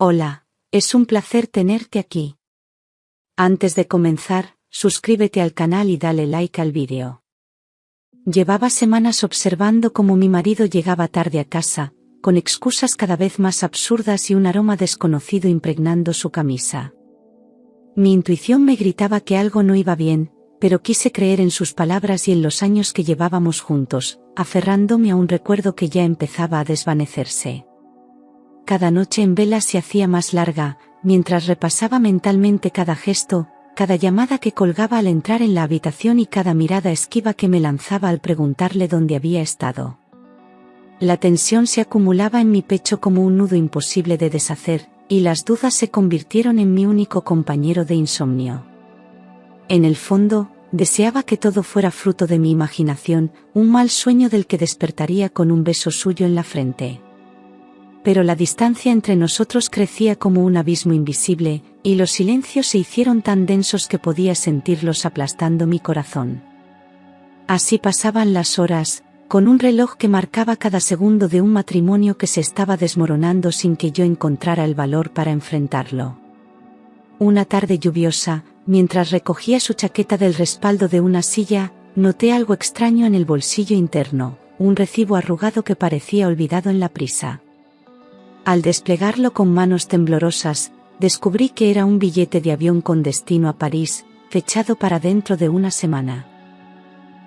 Hola, es un placer tenerte aquí. Antes de comenzar, suscríbete al canal y dale like al vídeo. Llevaba semanas observando cómo mi marido llegaba tarde a casa, con excusas cada vez más absurdas y un aroma desconocido impregnando su camisa. Mi intuición me gritaba que algo no iba bien, pero quise creer en sus palabras y en los años que llevábamos juntos, aferrándome a un recuerdo que ya empezaba a desvanecerse. Cada noche en vela se hacía más larga, mientras repasaba mentalmente cada gesto, cada llamada que colgaba al entrar en la habitación y cada mirada esquiva que me lanzaba al preguntarle dónde había estado. La tensión se acumulaba en mi pecho como un nudo imposible de deshacer, y las dudas se convirtieron en mi único compañero de insomnio. En el fondo, deseaba que todo fuera fruto de mi imaginación, un mal sueño del que despertaría con un beso suyo en la frente. Pero la distancia entre nosotros crecía como un abismo invisible, y los silencios se hicieron tan densos que podía sentirlos aplastando mi corazón. Así pasaban las horas, con un reloj que marcaba cada segundo de un matrimonio que se estaba desmoronando sin que yo encontrara el valor para enfrentarlo. Una tarde lluviosa, mientras recogía su chaqueta del respaldo de una silla, noté algo extraño en el bolsillo interno, un recibo arrugado que parecía olvidado en la prisa. Al desplegarlo con manos temblorosas, descubrí que era un billete de avión con destino a París, fechado para dentro de una semana.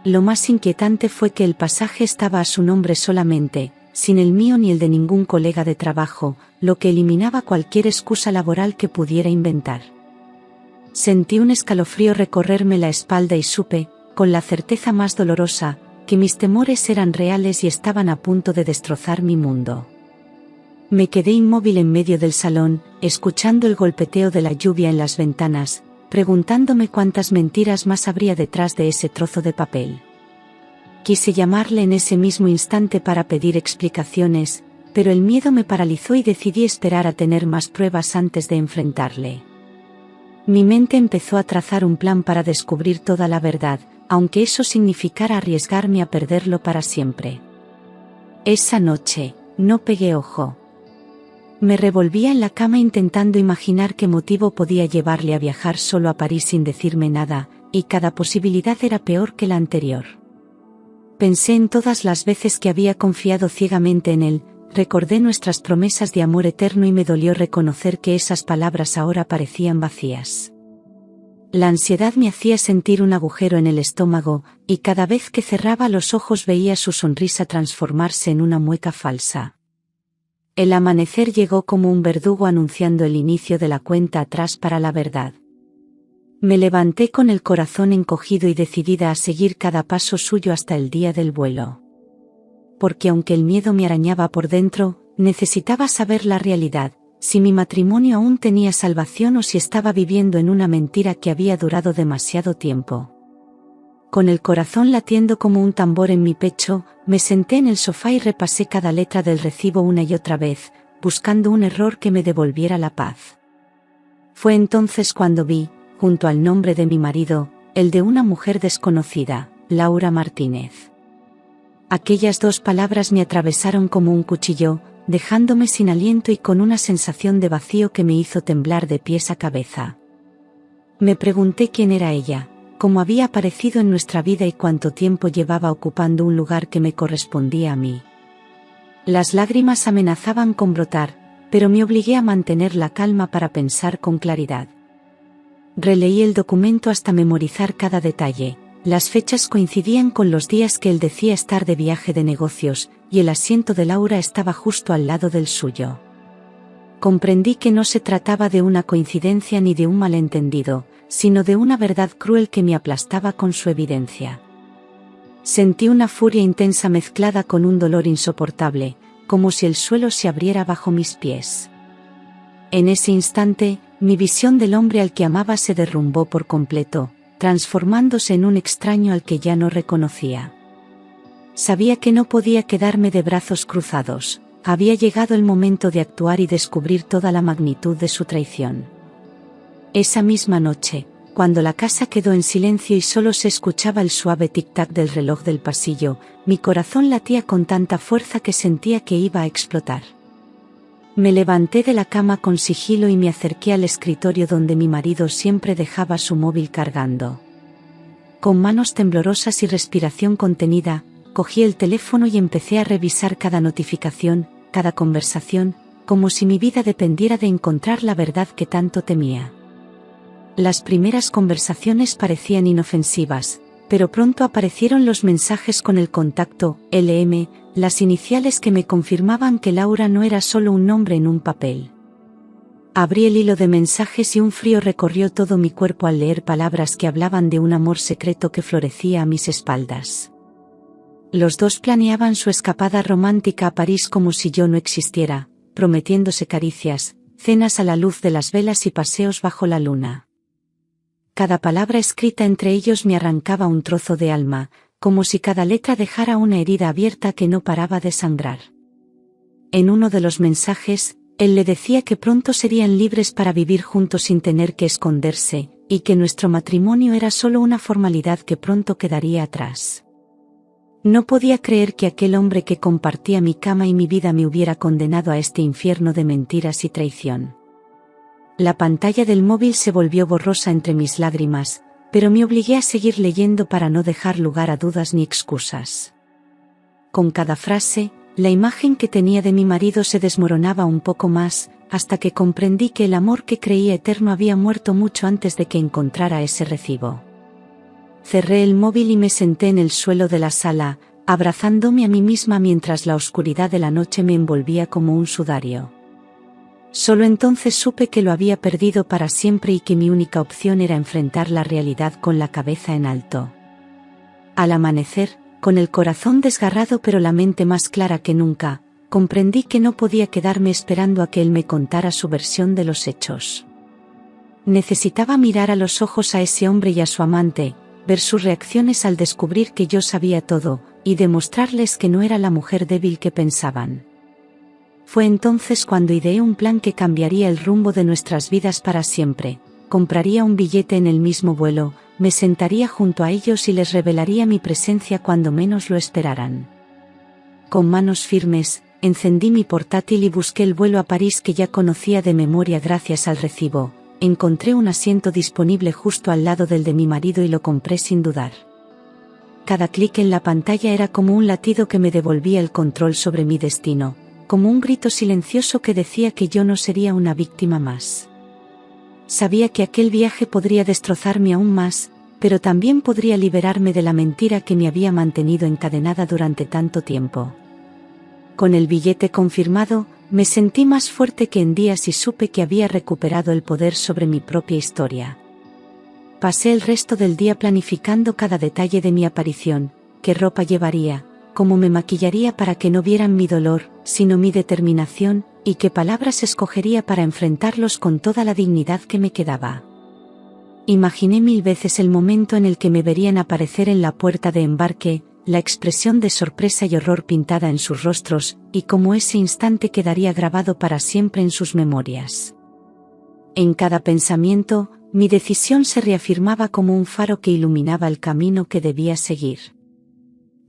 Lo más inquietante fue que el pasaje estaba a su nombre solamente, sin el mío ni el de ningún colega de trabajo, lo que eliminaba cualquier excusa laboral que pudiera inventar. Sentí un escalofrío recorrerme la espalda y supe, con la certeza más dolorosa, que mis temores eran reales y estaban a punto de destrozar mi mundo. Me quedé inmóvil en medio del salón, escuchando el golpeteo de la lluvia en las ventanas, preguntándome cuántas mentiras más habría detrás de ese trozo de papel. Quise llamarle en ese mismo instante para pedir explicaciones, pero el miedo me paralizó y decidí esperar a tener más pruebas antes de enfrentarle. Mi mente empezó a trazar un plan para descubrir toda la verdad, aunque eso significara arriesgarme a perderlo para siempre. Esa noche, no pegué ojo. Me revolvía en la cama intentando imaginar qué motivo podía llevarle a viajar solo a París sin decirme nada, y cada posibilidad era peor que la anterior. Pensé en todas las veces que había confiado ciegamente en él, recordé nuestras promesas de amor eterno y me dolió reconocer que esas palabras ahora parecían vacías. La ansiedad me hacía sentir un agujero en el estómago, y cada vez que cerraba los ojos veía su sonrisa transformarse en una mueca falsa. El amanecer llegó como un verdugo anunciando el inicio de la cuenta atrás para la verdad. Me levanté con el corazón encogido y decidida a seguir cada paso suyo hasta el día del vuelo. Porque aunque el miedo me arañaba por dentro, necesitaba saber la realidad, si mi matrimonio aún tenía salvación o si estaba viviendo en una mentira que había durado demasiado tiempo. Con el corazón latiendo como un tambor en mi pecho, me senté en el sofá y repasé cada letra del recibo una y otra vez, buscando un error que me devolviera la paz. Fue entonces cuando vi, junto al nombre de mi marido, el de una mujer desconocida, Laura Martínez. Aquellas dos palabras me atravesaron como un cuchillo, dejándome sin aliento y con una sensación de vacío que me hizo temblar de pies a cabeza. Me pregunté quién era ella, cómo había aparecido en nuestra vida y cuánto tiempo llevaba ocupando un lugar que me correspondía a mí. Las lágrimas amenazaban con brotar, pero me obligué a mantener la calma para pensar con claridad. Releí el documento hasta memorizar cada detalle. Las fechas coincidían con los días que él decía estar de viaje de negocios, y el asiento de Laura estaba justo al lado del suyo. Comprendí que no se trataba de una coincidencia ni de un malentendido, sino de una verdad cruel que me aplastaba con su evidencia. Sentí una furia intensa mezclada con un dolor insoportable, como si el suelo se abriera bajo mis pies. En ese instante, mi visión del hombre al que amaba se derrumbó por completo, transformándose en un extraño al que ya no reconocía. Sabía que no podía quedarme de brazos cruzados, había llegado el momento de actuar y descubrir toda la magnitud de su traición. Esa misma noche, cuando la casa quedó en silencio y solo se escuchaba el suave tic-tac del reloj del pasillo, mi corazón latía con tanta fuerza que sentía que iba a explotar. Me levanté de la cama con sigilo y me acerqué al escritorio donde mi marido siempre dejaba su móvil cargando. Con manos temblorosas y respiración contenida, cogí el teléfono y empecé a revisar cada notificación, cada conversación, como si mi vida dependiera de encontrar la verdad que tanto temía. Las primeras conversaciones parecían inofensivas, pero pronto aparecieron los mensajes con el contacto LM, las iniciales que me confirmaban que Laura no era solo un nombre en un papel. Abrí el hilo de mensajes y un frío recorrió todo mi cuerpo al leer palabras que hablaban de un amor secreto que florecía a mis espaldas. Los dos planeaban su escapada romántica a París como si yo no existiera, prometiéndose caricias, cenas a la luz de las velas y paseos bajo la luna. Cada palabra escrita entre ellos me arrancaba un trozo de alma, como si cada letra dejara una herida abierta que no paraba de sangrar. En uno de los mensajes, él le decía que pronto serían libres para vivir juntos sin tener que esconderse, y que nuestro matrimonio era solo una formalidad que pronto quedaría atrás. No podía creer que aquel hombre que compartía mi cama y mi vida me hubiera condenado a este infierno de mentiras y traición. La pantalla del móvil se volvió borrosa entre mis lágrimas, pero me obligué a seguir leyendo para no dejar lugar a dudas ni excusas. Con cada frase, la imagen que tenía de mi marido se desmoronaba un poco más, hasta que comprendí que el amor que creía eterno había muerto mucho antes de que encontrara ese recibo. Cerré el móvil y me senté en el suelo de la sala, abrazándome a mí misma mientras la oscuridad de la noche me envolvía como un sudario. Solo entonces supe que lo había perdido para siempre y que mi única opción era enfrentar la realidad con la cabeza en alto. Al amanecer, con el corazón desgarrado pero la mente más clara que nunca, comprendí que no podía quedarme esperando a que él me contara su versión de los hechos. Necesitaba mirar a los ojos a ese hombre y a su amante, ver sus reacciones al descubrir que yo sabía todo, y demostrarles que no era la mujer débil que pensaban. Fue entonces cuando ideé un plan que cambiaría el rumbo de nuestras vidas para siempre. Compraría un billete en el mismo vuelo, me sentaría junto a ellos y les revelaría mi presencia cuando menos lo esperaran. Con manos firmes, encendí mi portátil y busqué el vuelo a París que ya conocía de memoria gracias al recibo. Encontré un asiento disponible justo al lado del de mi marido y lo compré sin dudar. Cada clic en la pantalla era como un latido que me devolvía el control sobre mi destino, como un grito silencioso que decía que yo no sería una víctima más. Sabía que aquel viaje podría destrozarme aún más, pero también podría liberarme de la mentira que me había mantenido encadenada durante tanto tiempo. Con el billete confirmado, me sentí más fuerte que en días y supe que había recuperado el poder sobre mi propia historia. Pasé el resto del día planificando cada detalle de mi aparición, qué ropa llevaría, cómo me maquillaría para que no vieran mi dolor, sino mi determinación, y qué palabras escogería para enfrentarlos con toda la dignidad que me quedaba. Imaginé 1000 veces el momento en el que me verían aparecer en la puerta de embarque, la expresión de sorpresa y horror pintada en sus rostros, y cómo ese instante quedaría grabado para siempre en sus memorias. En cada pensamiento, mi decisión se reafirmaba como un faro que iluminaba el camino que debía seguir.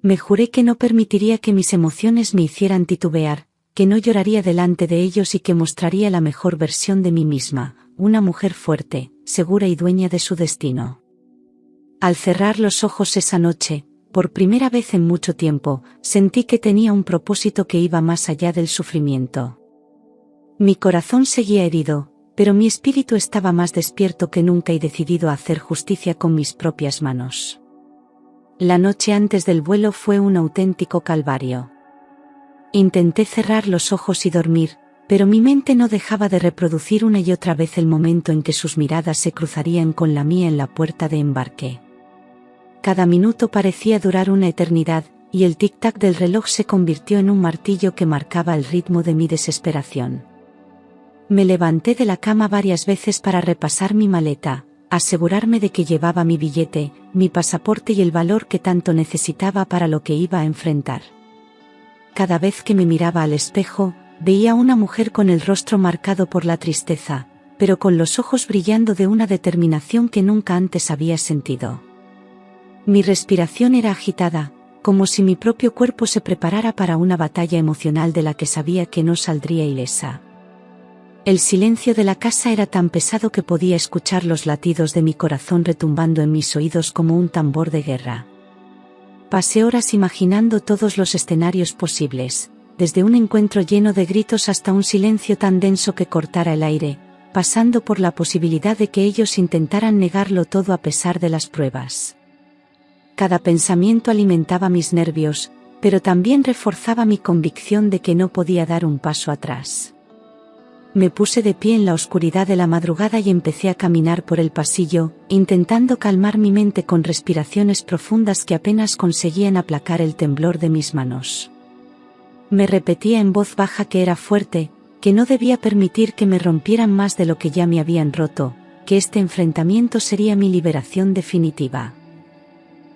Me juré que no permitiría que mis emociones me hicieran titubear, que no lloraría delante de ellos y que mostraría la mejor versión de mí misma, una mujer fuerte, segura y dueña de su destino. Al cerrar los ojos esa noche, por primera vez en mucho tiempo, sentí que tenía un propósito que iba más allá del sufrimiento. Mi corazón seguía herido, pero mi espíritu estaba más despierto que nunca y decidido a hacer justicia con mis propias manos. La noche antes del vuelo fue un auténtico calvario. Intenté cerrar los ojos y dormir, pero mi mente no dejaba de reproducir una y otra vez el momento en que sus miradas se cruzarían con la mía en la puerta de embarque. Cada minuto parecía durar una eternidad, y el tic-tac del reloj se convirtió en un martillo que marcaba el ritmo de mi desesperación. Me levanté de la cama varias veces para repasar mi maleta, asegurarme de que llevaba mi billete, mi pasaporte y el valor que tanto necesitaba para lo que iba a enfrentar. Cada vez que me miraba al espejo, veía a una mujer con el rostro marcado por la tristeza, pero con los ojos brillando de una determinación que nunca antes había sentido. Mi respiración era agitada, como si mi propio cuerpo se preparara para una batalla emocional de la que sabía que no saldría ilesa. El silencio de la casa era tan pesado que podía escuchar los latidos de mi corazón retumbando en mis oídos como un tambor de guerra. Pasé horas imaginando todos los escenarios posibles, desde un encuentro lleno de gritos hasta un silencio tan denso que cortara el aire, pasando por la posibilidad de que ellos intentaran negarlo todo a pesar de las pruebas. Cada pensamiento alimentaba mis nervios, pero también reforzaba mi convicción de que no podía dar un paso atrás. Me puse de pie en la oscuridad de la madrugada y empecé a caminar por el pasillo, intentando calmar mi mente con respiraciones profundas que apenas conseguían aplacar el temblor de mis manos. Me repetía en voz baja que era fuerte, que no debía permitir que me rompieran más de lo que ya me habían roto, que este enfrentamiento sería mi liberación definitiva.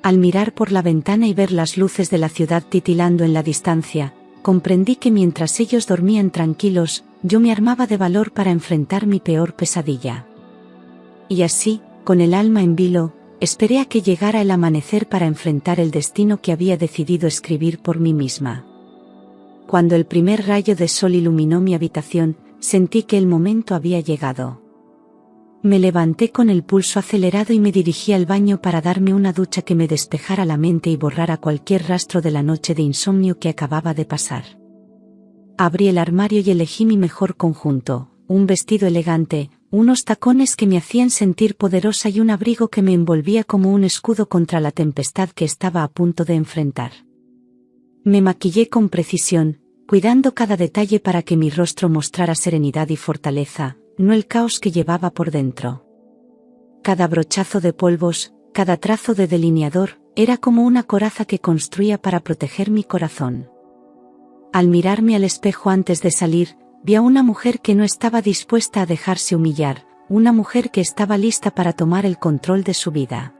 Al mirar por la ventana y ver las luces de la ciudad titilando en la distancia, comprendí que mientras ellos dormían tranquilos, yo me armaba de valor para enfrentar mi peor pesadilla. Y así, con el alma en vilo, esperé a que llegara el amanecer para enfrentar el destino que había decidido escribir por mí misma. Cuando el primer rayo de sol iluminó mi habitación, sentí que el momento había llegado. Me levanté con el pulso acelerado y me dirigí al baño para darme una ducha que me despejara la mente y borrara cualquier rastro de la noche de insomnio que acababa de pasar. Abrí el armario y elegí mi mejor conjunto, un vestido elegante, unos tacones que me hacían sentir poderosa y un abrigo que me envolvía como un escudo contra la tempestad que estaba a punto de enfrentar. Me maquillé con precisión, cuidando cada detalle para que mi rostro mostrara serenidad y fortaleza, no el caos que llevaba por dentro. Cada brochazo de polvos, cada trazo de delineador, era como una coraza que construía para proteger mi corazón. Al mirarme al espejo antes de salir, vi a una mujer que no estaba dispuesta a dejarse humillar, una mujer que estaba lista para tomar el control de su vida.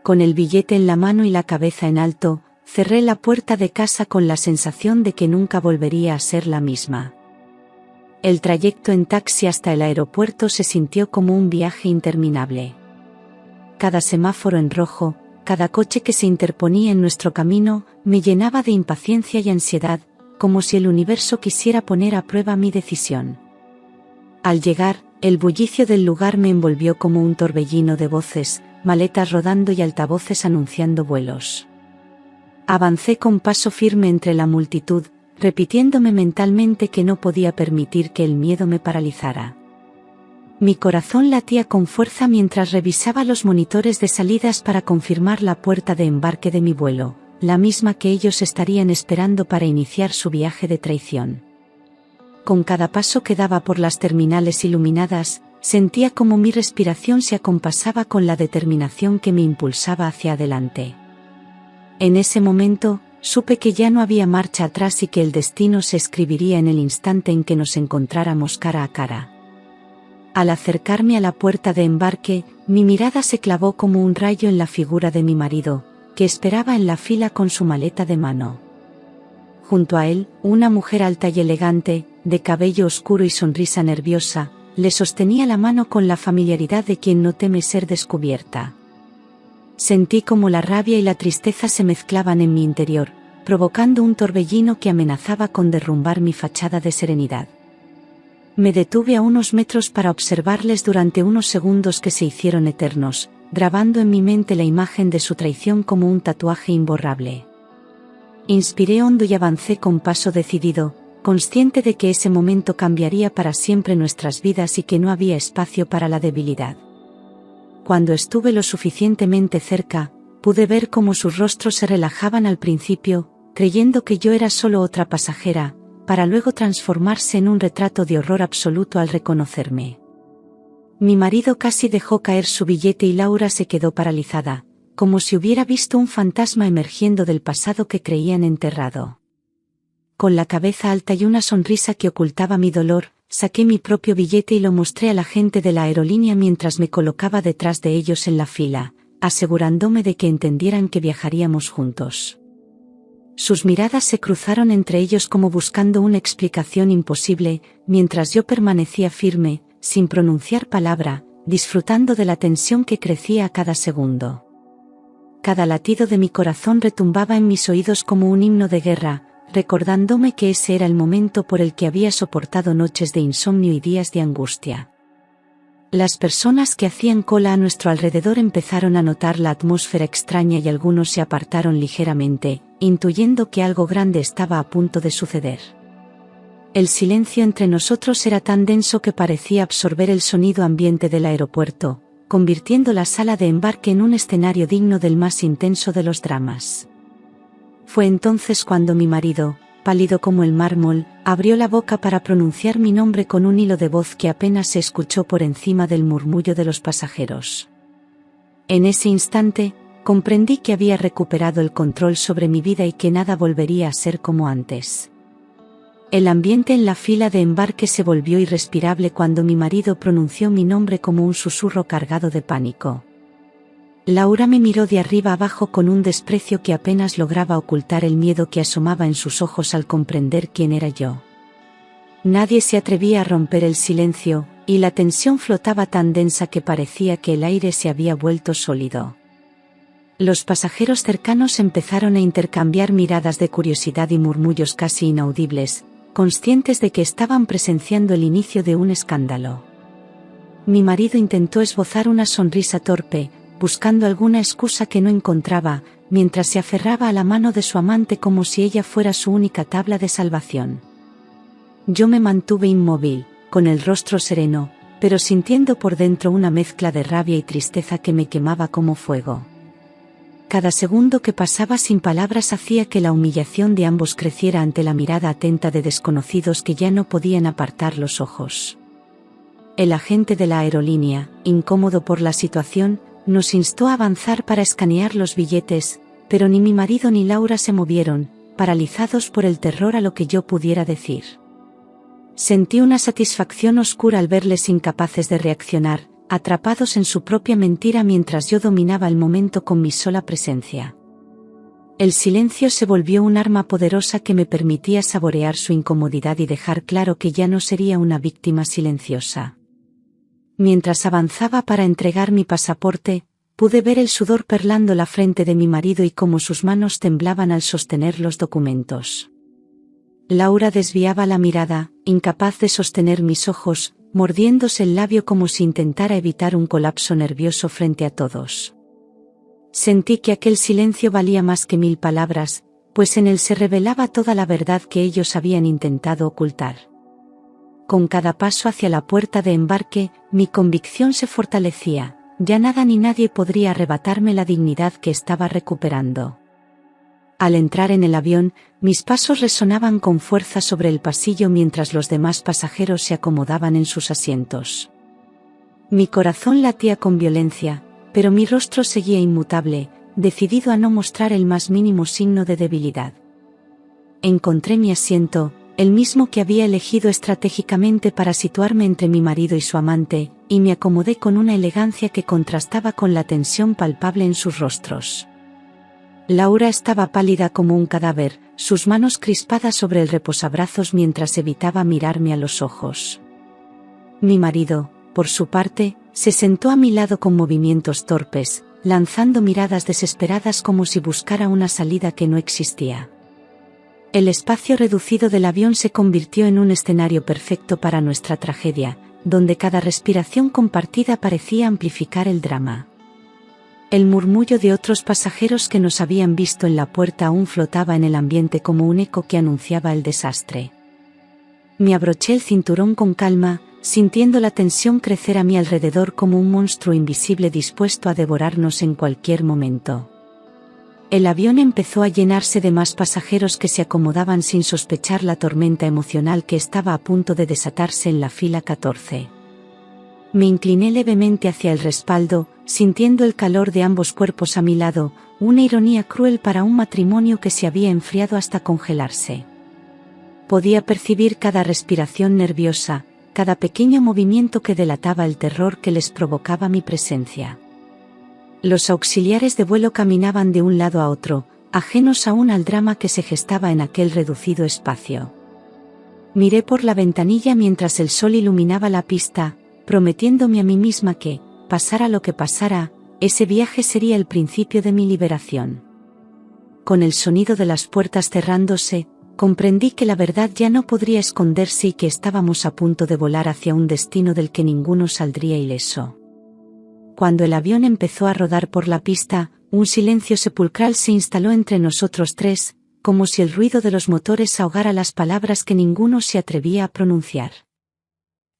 Con el billete en la mano y la cabeza en alto, cerré la puerta de casa con la sensación de que nunca volvería a ser la misma. El trayecto en taxi hasta el aeropuerto se sintió como un viaje interminable. Cada semáforo en rojo, cada coche que se interponía en nuestro camino, me llenaba de impaciencia y ansiedad, como si el universo quisiera poner a prueba mi decisión. Al llegar, el bullicio del lugar me envolvió como un torbellino de voces, maletas rodando y altavoces anunciando vuelos. Avancé con paso firme entre la multitud, repitiéndome mentalmente que no podía permitir que el miedo me paralizara. Mi corazón latía con fuerza mientras revisaba los monitores de salidas para confirmar la puerta de embarque de mi vuelo, la misma que ellos estarían esperando para iniciar su viaje de traición. Con cada paso que daba por las terminales iluminadas, sentía como mi respiración se acompasaba con la determinación que me impulsaba hacia adelante. En ese momento, supe que ya no había marcha atrás y que el destino se escribiría en el instante en que nos encontráramos cara a cara. Al acercarme a la puerta de embarque, mi mirada se clavó como un rayo en la figura de mi marido, que esperaba en la fila con su maleta de mano. Junto a él, una mujer alta y elegante, de cabello oscuro y sonrisa nerviosa, le sostenía la mano con la familiaridad de quien no teme ser descubierta. Sentí como la rabia y la tristeza se mezclaban en mi interior, provocando un torbellino que amenazaba con derrumbar mi fachada de serenidad. Me detuve a unos metros para observarles durante unos segundos que se hicieron eternos, grabando en mi mente la imagen de su traición como un tatuaje imborrable. Inspiré hondo y avancé con paso decidido, consciente de que ese momento cambiaría para siempre nuestras vidas y que no había espacio para la debilidad. Cuando estuve lo suficientemente cerca, pude ver cómo sus rostros se relajaban al principio, creyendo que yo era solo otra pasajera, para luego transformarse en un retrato de horror absoluto al reconocerme. Mi marido casi dejó caer su billete y Laura se quedó paralizada, como si hubiera visto un fantasma emergiendo del pasado que creían enterrado. Con la cabeza alta y una sonrisa que ocultaba mi dolor, saqué mi propio billete y lo mostré a la gente de la aerolínea mientras me colocaba detrás de ellos en la fila, asegurándome de que entendieran que viajaríamos juntos. Sus miradas se cruzaron entre ellos como buscando una explicación imposible, mientras yo permanecía firme, sin pronunciar palabra, disfrutando de la tensión que crecía a cada segundo. Cada latido de mi corazón retumbaba en mis oídos como un himno de guerra, recordándome que ese era el momento por el que había soportado noches de insomnio y días de angustia. Las personas que hacían cola a nuestro alrededor empezaron a notar la atmósfera extraña y algunos se apartaron ligeramente, intuyendo que algo grande estaba a punto de suceder. El silencio entre nosotros era tan denso que parecía absorber el sonido ambiente del aeropuerto, convirtiendo la sala de embarque en un escenario digno del más intenso de los dramas. Fue entonces cuando mi marido, pálido como el mármol, abrió la boca para pronunciar mi nombre con un hilo de voz que apenas se escuchó por encima del murmullo de los pasajeros. En ese instante, comprendí que había recuperado el control sobre mi vida y que nada volvería a ser como antes. El ambiente en la fila de embarque se volvió irrespirable cuando mi marido pronunció mi nombre como un susurro cargado de pánico. Laura me miró de arriba abajo con un desprecio que apenas lograba ocultar el miedo que asomaba en sus ojos al comprender quién era yo. Nadie se atrevía a romper el silencio, y la tensión flotaba tan densa que parecía que el aire se había vuelto sólido. Los pasajeros cercanos empezaron a intercambiar miradas de curiosidad y murmullos casi inaudibles, conscientes de que estaban presenciando el inicio de un escándalo. Mi marido intentó esbozar una sonrisa torpe, buscando alguna excusa que no encontraba, mientras se aferraba a la mano de su amante como si ella fuera su única tabla de salvación. Yo me mantuve inmóvil, con el rostro sereno, pero sintiendo por dentro una mezcla de rabia y tristeza que me quemaba como fuego. Cada segundo que pasaba sin palabras hacía que la humillación de ambos creciera ante la mirada atenta de desconocidos que ya no podían apartar los ojos. El agente de la aerolínea, incómodo por la situación, nos instó a avanzar para escanear los billetes, pero ni mi marido ni Laura se movieron, paralizados por el terror a lo que yo pudiera decir. Sentí una satisfacción oscura al verles incapaces de reaccionar, atrapados en su propia mentira mientras yo dominaba el momento con mi sola presencia. El silencio se volvió un arma poderosa que me permitía saborear su incomodidad y dejar claro que ya no sería una víctima silenciosa. Mientras avanzaba para entregar mi pasaporte, pude ver el sudor perlando la frente de mi marido y cómo sus manos temblaban al sostener los documentos. Laura desviaba la mirada, incapaz de sostener mis ojos, mordiéndose el labio como si intentara evitar un colapso nervioso frente a todos. Sentí que aquel silencio valía más que 1000 palabras, pues en él se revelaba toda la verdad que ellos habían intentado ocultar. Con cada paso hacia la puerta de embarque, mi convicción se fortalecía, ya nada ni nadie podría arrebatarme la dignidad que estaba recuperando. Al entrar en el avión, mis pasos resonaban con fuerza sobre el pasillo mientras los demás pasajeros se acomodaban en sus asientos. Mi corazón latía con violencia, pero mi rostro seguía inmutable, decidido a no mostrar el más mínimo signo de debilidad. Encontré mi asiento, el mismo que había elegido estratégicamente para situarme entre mi marido y su amante, y me acomodé con una elegancia que contrastaba con la tensión palpable en sus rostros. Laura estaba pálida como un cadáver, sus manos crispadas sobre el reposabrazos mientras evitaba mirarme a los ojos. Mi marido, por su parte, se sentó a mi lado con movimientos torpes, lanzando miradas desesperadas como si buscara una salida que no existía. El espacio reducido del avión se convirtió en un escenario perfecto para nuestra tragedia, donde cada respiración compartida parecía amplificar el drama. El murmullo de otros pasajeros que nos habían visto en la puerta aún flotaba en el ambiente como un eco que anunciaba el desastre. Me abroché el cinturón con calma, sintiendo la tensión crecer a mi alrededor como un monstruo invisible dispuesto a devorarnos en cualquier momento. El avión empezó a llenarse de más pasajeros que se acomodaban sin sospechar la tormenta emocional que estaba a punto de desatarse en la fila 14. Me incliné levemente hacia el respaldo, sintiendo el calor de ambos cuerpos a mi lado, una ironía cruel para un matrimonio que se había enfriado hasta congelarse. Podía percibir cada respiración nerviosa, cada pequeño movimiento que delataba el terror que les provocaba mi presencia. Los auxiliares de vuelo caminaban de un lado a otro, ajenos aún al drama que se gestaba en aquel reducido espacio. Miré por la ventanilla mientras el sol iluminaba la pista, prometiéndome a mí misma que, pasara lo que pasara, ese viaje sería el principio de mi liberación. Con el sonido de las puertas cerrándose, comprendí que la verdad ya no podría esconderse y que estábamos a punto de volar hacia un destino del que ninguno saldría ileso. Cuando el avión empezó a rodar por la pista, un silencio sepulcral se instaló entre nosotros tres, como si el ruido de los motores ahogara las palabras que ninguno se atrevía a pronunciar.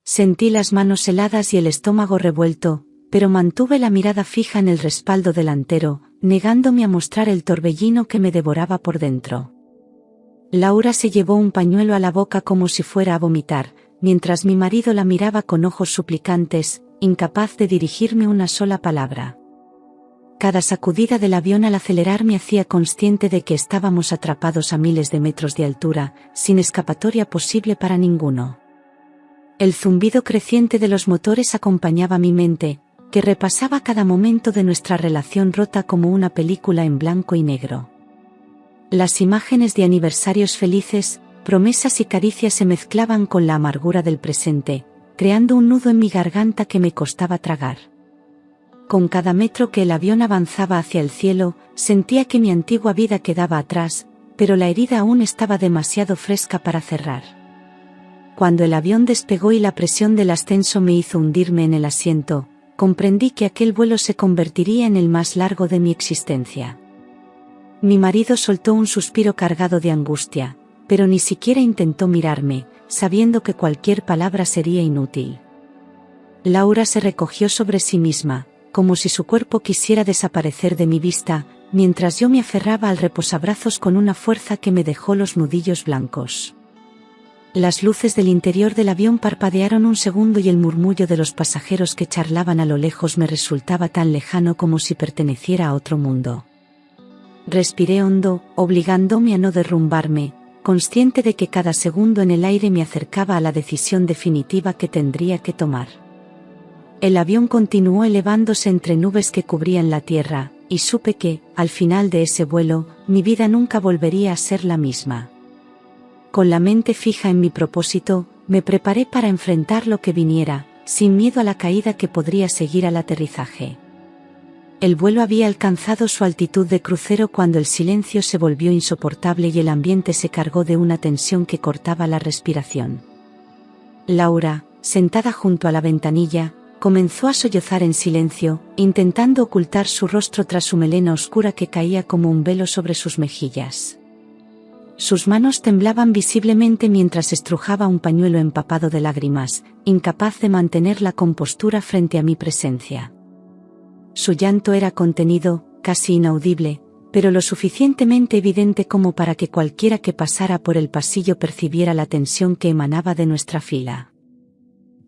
Sentí las manos heladas y el estómago revuelto, pero mantuve la mirada fija en el respaldo delantero, negándome a mostrar el torbellino que me devoraba por dentro. Laura se llevó un pañuelo a la boca como si fuera a vomitar, mientras mi marido la miraba con ojos suplicantes, incapaz de dirigirme una sola palabra. Cada sacudida del avión al acelerar me hacía consciente de que estábamos atrapados a miles de metros de altura, sin escapatoria posible para ninguno. El zumbido creciente de los motores acompañaba mi mente, que repasaba cada momento de nuestra relación rota como una película en blanco y negro. Las imágenes de aniversarios felices, promesas y caricias se mezclaban con la amargura del presente, creando un nudo en mi garganta que me costaba tragar. Con cada metro que el avión avanzaba hacia el cielo, sentía que mi antigua vida quedaba atrás, pero la herida aún estaba demasiado fresca para cerrar. Cuando el avión despegó y la presión del ascenso me hizo hundirme en el asiento, comprendí que aquel vuelo se convertiría en el más largo de mi existencia. Mi marido soltó un suspiro cargado de angustia, pero ni siquiera intentó mirarme, sabiendo que cualquier palabra sería inútil. Laura se recogió sobre sí misma, como si su cuerpo quisiera desaparecer de mi vista, mientras yo me aferraba al reposabrazos con una fuerza que me dejó los nudillos blancos. Las luces del interior del avión parpadearon un segundo y el murmullo de los pasajeros que charlaban a lo lejos me resultaba tan lejano como si perteneciera a otro mundo. Respiré hondo, obligándome a no derrumbarme, consciente de que cada segundo en el aire me acercaba a la decisión definitiva que tendría que tomar. El avión continuó elevándose entre nubes que cubrían la tierra, y supe que, al final de ese vuelo, mi vida nunca volvería a ser la misma. Con la mente fija en mi propósito, me preparé para enfrentar lo que viniera, sin miedo a la caída que podría seguir al aterrizaje. El vuelo había alcanzado su altitud de crucero cuando el silencio se volvió insoportable y el ambiente se cargó de una tensión que cortaba la respiración. Laura, sentada junto a la ventanilla, comenzó a sollozar en silencio, intentando ocultar su rostro tras su melena oscura que caía como un velo sobre sus mejillas. Sus manos temblaban visiblemente mientras estrujaba un pañuelo empapado de lágrimas, incapaz de mantener la compostura frente a mi presencia. Su llanto era contenido, casi inaudible, pero lo suficientemente evidente como para que cualquiera que pasara por el pasillo percibiera la tensión que emanaba de nuestra fila.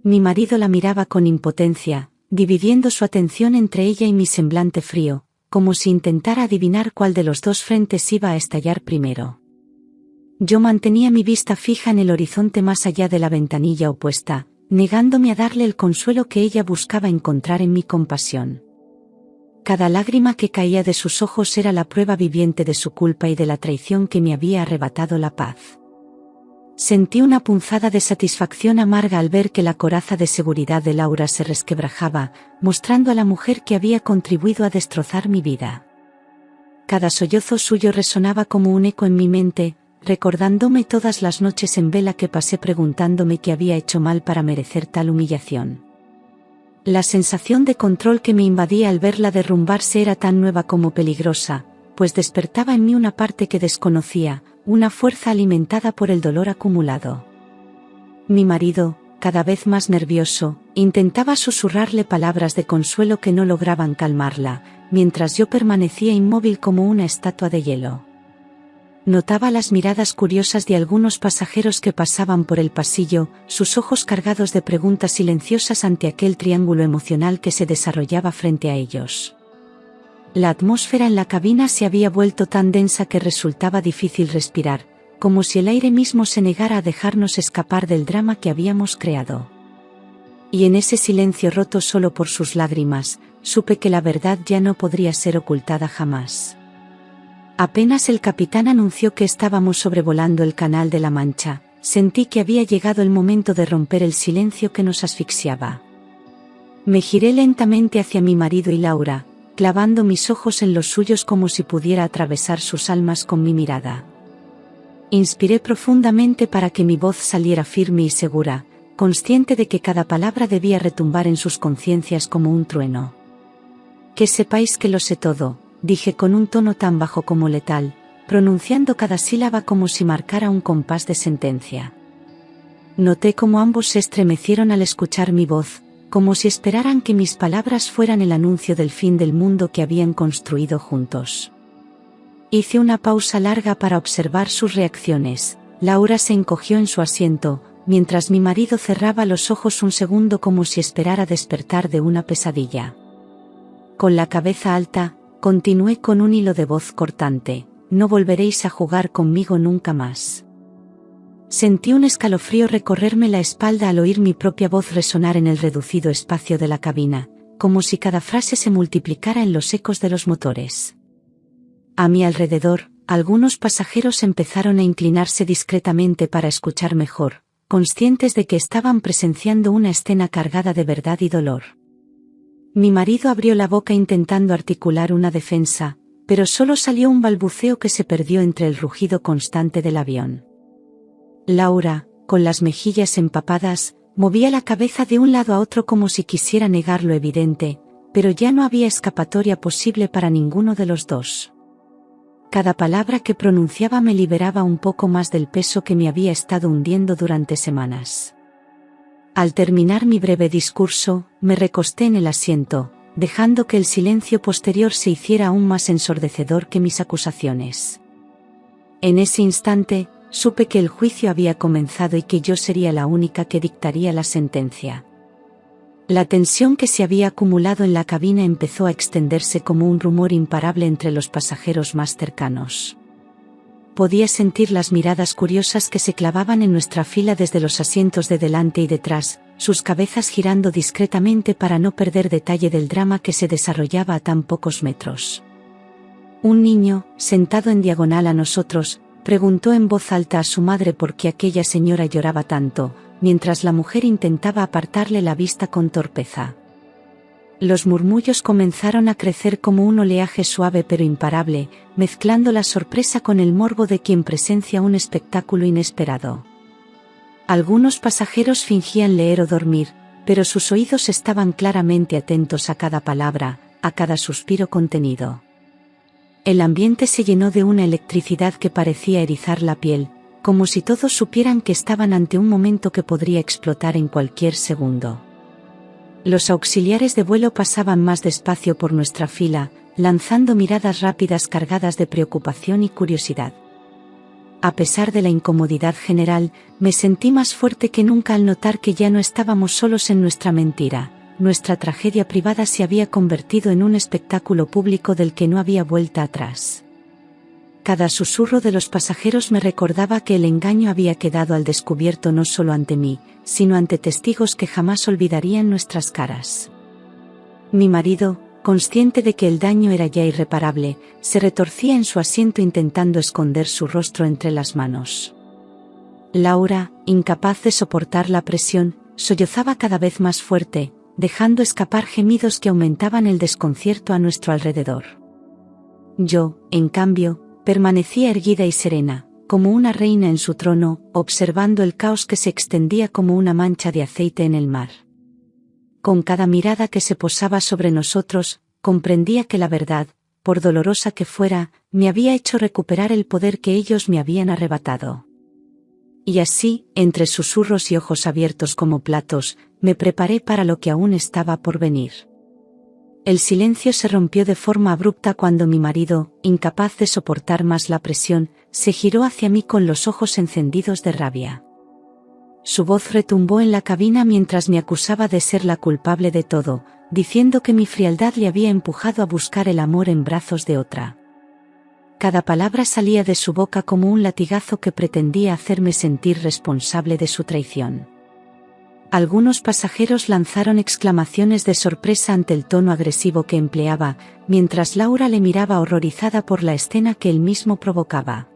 Mi marido la miraba con impotencia, dividiendo su atención entre ella y mi semblante frío, como si intentara adivinar cuál de los dos frentes iba a estallar primero. Yo mantenía mi vista fija en el horizonte más allá de la ventanilla opuesta, negándome a darle el consuelo que ella buscaba encontrar en mi compasión. Cada lágrima que caía de sus ojos era la prueba viviente de su culpa y de la traición que me había arrebatado la paz. Sentí una punzada de satisfacción amarga al ver que la coraza de seguridad de Laura se resquebrajaba, mostrando a la mujer que había contribuido a destrozar mi vida. Cada sollozo suyo resonaba como un eco en mi mente, recordándome todas las noches en vela que pasé preguntándome qué había hecho mal para merecer tal humillación. La sensación de control que me invadía al verla derrumbarse era tan nueva como peligrosa, pues despertaba en mí una parte que desconocía, una fuerza alimentada por el dolor acumulado. Mi marido, cada vez más nervioso, intentaba susurrarle palabras de consuelo que no lograban calmarla, mientras yo permanecía inmóvil como una estatua de hielo. Notaba las miradas curiosas de algunos pasajeros que pasaban por el pasillo, sus ojos cargados de preguntas silenciosas ante aquel triángulo emocional que se desarrollaba frente a ellos. La atmósfera en la cabina se había vuelto tan densa que resultaba difícil respirar, como si el aire mismo se negara a dejarnos escapar del drama que habíamos creado. Y en ese silencio roto solo por sus lágrimas, supe que la verdad ya no podría ser ocultada jamás. Apenas el capitán anunció que estábamos sobrevolando el Canal de la Mancha, sentí que había llegado el momento de romper el silencio que nos asfixiaba. Me giré lentamente hacia mi marido y Laura, clavando mis ojos en los suyos como si pudiera atravesar sus almas con mi mirada. Inspiré profundamente para que mi voz saliera firme y segura, consciente de que cada palabra debía retumbar en sus conciencias como un trueno. Que sepáis que lo sé todo, dije con un tono tan bajo como letal, pronunciando cada sílaba como si marcara un compás de sentencia. Noté cómo ambos se estremecieron al escuchar mi voz, como si esperaran que mis palabras fueran el anuncio del fin del mundo que habían construido juntos. Hice una pausa larga para observar sus reacciones. Laura se encogió en su asiento, mientras mi marido cerraba los ojos un segundo como si esperara despertar de una pesadilla. Con la cabeza alta, continué con un hilo de voz cortante: no volveréis a jugar conmigo nunca más. Sentí un escalofrío recorrerme la espalda al oír mi propia voz resonar en el reducido espacio de la cabina, como si cada frase se multiplicara en los ecos de los motores. A mi alrededor, algunos pasajeros empezaron a inclinarse discretamente para escuchar mejor, conscientes de que estaban presenciando una escena cargada de verdad y dolor. Mi marido abrió la boca intentando articular una defensa, pero solo salió un balbuceo que se perdió entre el rugido constante del avión. Laura, con las mejillas empapadas, movía la cabeza de un lado a otro como si quisiera negar lo evidente, pero ya no había escapatoria posible para ninguno de los dos. Cada palabra que pronunciaba me liberaba un poco más del peso que me había estado hundiendo durante semanas. Al terminar mi breve discurso, me recosté en el asiento, dejando que el silencio posterior se hiciera aún más ensordecedor que mis acusaciones. En ese instante, supe que el juicio había comenzado y que yo sería la única que dictaría la sentencia. La tensión que se había acumulado en la cabina empezó a extenderse como un rumor imparable entre los pasajeros más cercanos. Podía sentir las miradas curiosas que se clavaban en nuestra fila desde los asientos de delante y detrás, sus cabezas girando discretamente para no perder detalle del drama que se desarrollaba a tan pocos metros. Un niño, sentado en diagonal a nosotros, preguntó en voz alta a su madre por qué aquella señora lloraba tanto, mientras la mujer intentaba apartarle la vista con torpeza. Los murmullos comenzaron a crecer como un oleaje suave pero imparable, mezclando la sorpresa con el morbo de quien presencia un espectáculo inesperado. Algunos pasajeros fingían leer o dormir, pero sus oídos estaban claramente atentos a cada palabra, a cada suspiro contenido. El ambiente se llenó de una electricidad que parecía erizar la piel, como si todos supieran que estaban ante un momento que podría explotar en cualquier segundo. Los auxiliares de vuelo pasaban más despacio por nuestra fila, lanzando miradas rápidas cargadas de preocupación y curiosidad. A pesar de la incomodidad general, me sentí más fuerte que nunca al notar que ya no estábamos solos en nuestra mentira. Nuestra tragedia privada se había convertido en un espectáculo público del que no había vuelta atrás. Cada susurro de los pasajeros me recordaba que el engaño había quedado al descubierto no solo ante mí, sino ante testigos que jamás olvidarían nuestras caras. Mi marido, consciente de que el daño era ya irreparable, se retorcía en su asiento intentando esconder su rostro entre las manos. Laura, incapaz de soportar la presión, sollozaba cada vez más fuerte, dejando escapar gemidos que aumentaban el desconcierto a nuestro alrededor. Yo, en cambio, permanecía erguida y serena, como una reina en su trono, observando el caos que se extendía como una mancha de aceite en el mar. Con cada mirada que se posaba sobre nosotros, comprendía que la verdad, por dolorosa que fuera, me había hecho recuperar el poder que ellos me habían arrebatado. Y así, entre susurros y ojos abiertos como platos, me preparé para lo que aún estaba por venir. El silencio se rompió de forma abrupta cuando mi marido, incapaz de soportar más la presión, se giró hacia mí con los ojos encendidos de rabia. Su voz retumbó en la cabina mientras me acusaba de ser la culpable de todo, diciendo que mi frialdad le había empujado a buscar el amor en brazos de otra. Cada palabra salía de su boca como un latigazo que pretendía hacerme sentir responsable de su traición. Algunos pasajeros lanzaron exclamaciones de sorpresa ante el tono agresivo que empleaba, mientras Laura le miraba horrorizada por la escena que él mismo provocaba.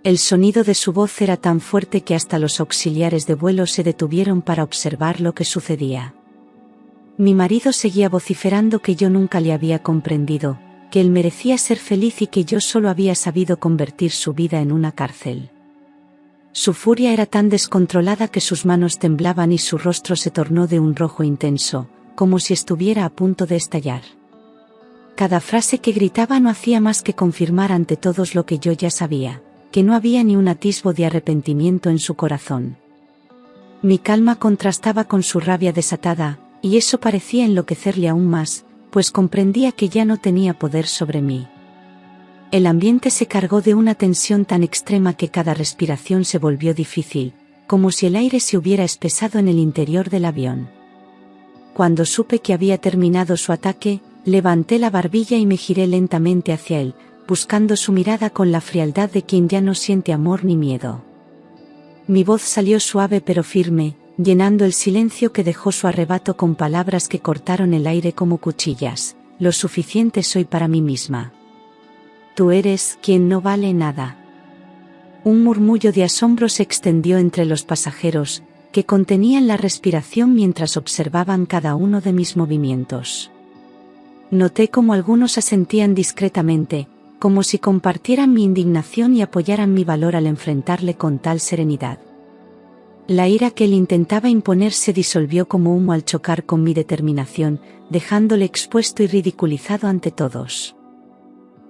El sonido de su voz era tan fuerte que hasta los auxiliares de vuelo se detuvieron para observar lo que sucedía. Mi marido seguía vociferando que yo nunca le había comprendido, que él merecía ser feliz y que yo solo había sabido convertir su vida en una cárcel. Su furia era tan descontrolada que sus manos temblaban y su rostro se tornó de un rojo intenso, como si estuviera a punto de estallar. Cada frase que gritaba no hacía más que confirmar ante todos lo que yo ya sabía, que no había ni un atisbo de arrepentimiento en su corazón. Mi calma contrastaba con su rabia desatada, y eso parecía enloquecerle aún más, pues comprendía que ya no tenía poder sobre mí. El ambiente se cargó de una tensión tan extrema que cada respiración se volvió difícil, como si el aire se hubiera espesado en el interior del avión. Cuando supe que había terminado su ataque, levanté la barbilla y me giré lentamente hacia él, buscando su mirada con la frialdad de quien ya no siente amor ni miedo. Mi voz salió suave pero firme, llenando el silencio que dejó su arrebato con palabras que cortaron el aire como cuchillas. Lo suficiente soy para mí misma. Tú eres quien no vale nada. Un murmullo de asombro se extendió entre los pasajeros, que contenían la respiración mientras observaban cada uno de mis movimientos. Noté cómo algunos asentían discretamente, como si compartieran mi indignación y apoyaran mi valor al enfrentarle con tal serenidad. La ira que él intentaba imponer se disolvió como humo al chocar con mi determinación, dejándole expuesto y ridiculizado ante todos.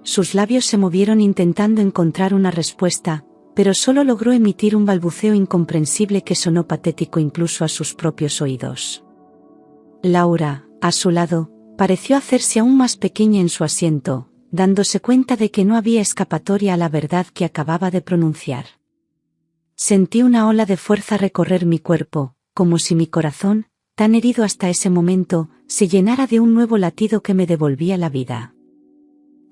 Sus labios se movieron intentando encontrar una respuesta, pero solo logró emitir un balbuceo incomprensible que sonó patético incluso a sus propios oídos. Laura, a su lado, pareció hacerse aún más pequeña en su asiento, dándose cuenta de que no había escapatoria a la verdad que acababa de pronunciar. Sentí una ola de fuerza recorrer mi cuerpo, como si mi corazón, tan herido hasta ese momento, se llenara de un nuevo latido que me devolvía la vida.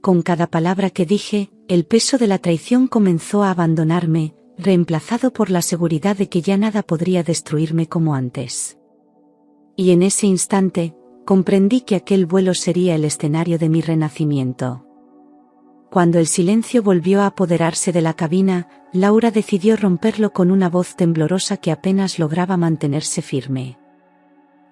Con cada palabra que dije, el peso de la traición comenzó a abandonarme, reemplazado por la seguridad de que ya nada podría destruirme como antes. Y en ese instante, comprendí que aquel vuelo sería el escenario de mi renacimiento. Cuando el silencio volvió a apoderarse de la cabina, Laura decidió romperlo con una voz temblorosa que apenas lograba mantenerse firme.